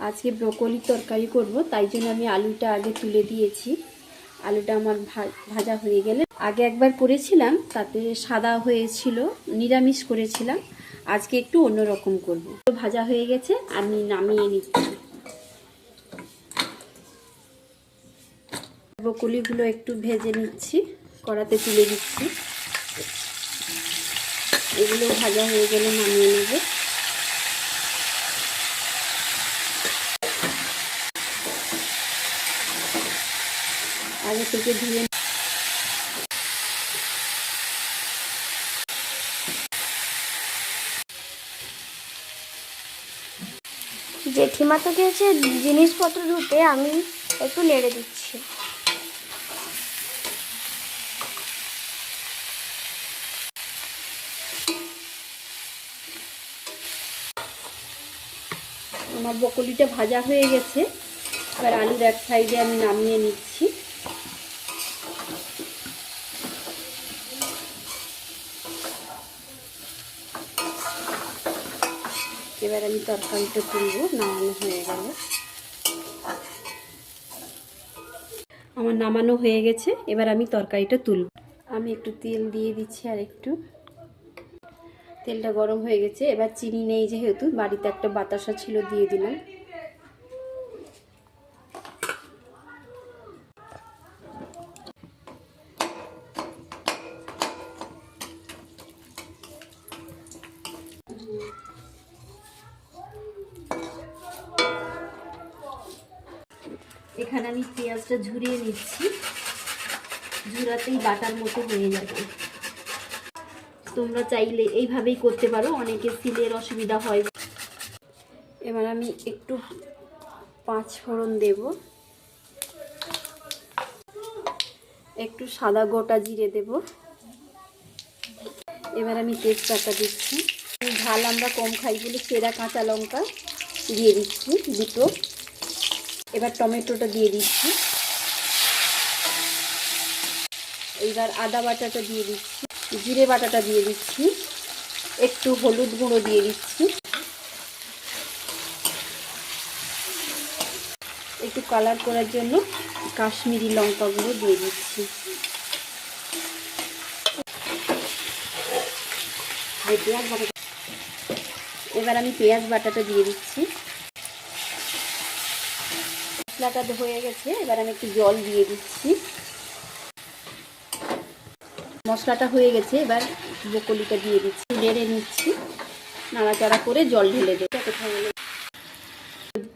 আজকে ব্রোকলি তরকারি করব, তাই জন্য আমি আলুটা আগে তুলে দিয়েছি। আলুটা আমার ভাজা হয়ে গেলে, আগে একবার করেছিলাম তাতে সাদা হয়েছিল, নিরামিষ করেছিলাম। আজকে একটু অন্যরকম করব। ভাজা হয়ে গেছে, আমি নামিয়ে নিচ্ছি। ব্রোকলিগুলো একটু ভেজে নিচ্ছি, কড়াতে তুলে দিচ্ছি। এগুলো ভাজা হয়ে গেলে নামিয়ে নেব। আগে থেকে ধুয়ে জেঠিমা তো গেছে জিনিসপত্র ধুতে, আমি একটু নেড়ে দিচ্ছি। আমার ব্রোকলিটা ভাজা হয়ে গেছে, এবার আলুর এক সাইডে আমি নামিয়ে নিচ্ছি। এবার আমি তরকারিটা তুলব, নামানো হয়ে গেল। আমার নামানো হয়ে গেছে, এবার আমি তরকারিটা তুলব। আমি একটু তেল দিয়ে দিচ্ছি, আর একটু তেলটা গরম হয়ে গেছে। এবার চিনি নেই যেহেতু, বাড়িতে একটা বাতাসা ছিল, দিয়ে দিলাম। এখানে আমি পেঁয়াজটা ঝুরিয়ে নিচ্ছি, ঝুরাতেই বাটার মতো হয়ে যাবে। তোমরা চাইলে এইভাবেই করতে পারো, অনেকে সিলের অসুবিধা হয়। এবার আমি একটু 5 ফোড়ন দেব, একটু সাদা গোটা জিরে দেব। এবার আমি তেজপাতা দিচ্ছি। ঝাল আমরা কম খাই বলে সেরা কাঁচা লঙ্কা দিয়ে দিচ্ছি 2টো। এবার টমেটোটা দিয়ে দিচ্ছি। এইবার আদা বাটাটা দিয়ে দিচ্ছি, জিরে বাটাটা দিয়ে দিচ্ছি, একটু হলুদ গুঁড়ো দিয়ে দিচ্ছি, একটু কালার করার জন্য কাশ্মীরি লঙ্কা গুঁড়ো দিয়ে দিচ্ছি। এবার আমি পেঁয়াজ বাটাটা দিয়ে দিচ্ছি। মশলাটা হয়ে গেছে, এবার আমি একটু জল দিয়ে দিচ্ছি। মশলাটা হয়ে গেছে, এবার ব্রোকলিটা দিয়ে দিচ্ছি, নেড়ে নিচ্ছি, নাড়াচাড়া করে জল ঢেলে দেবো।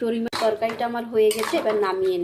পরিমাণ তরকারিটা আমার হয়ে গেছে, এবার নামিয়ে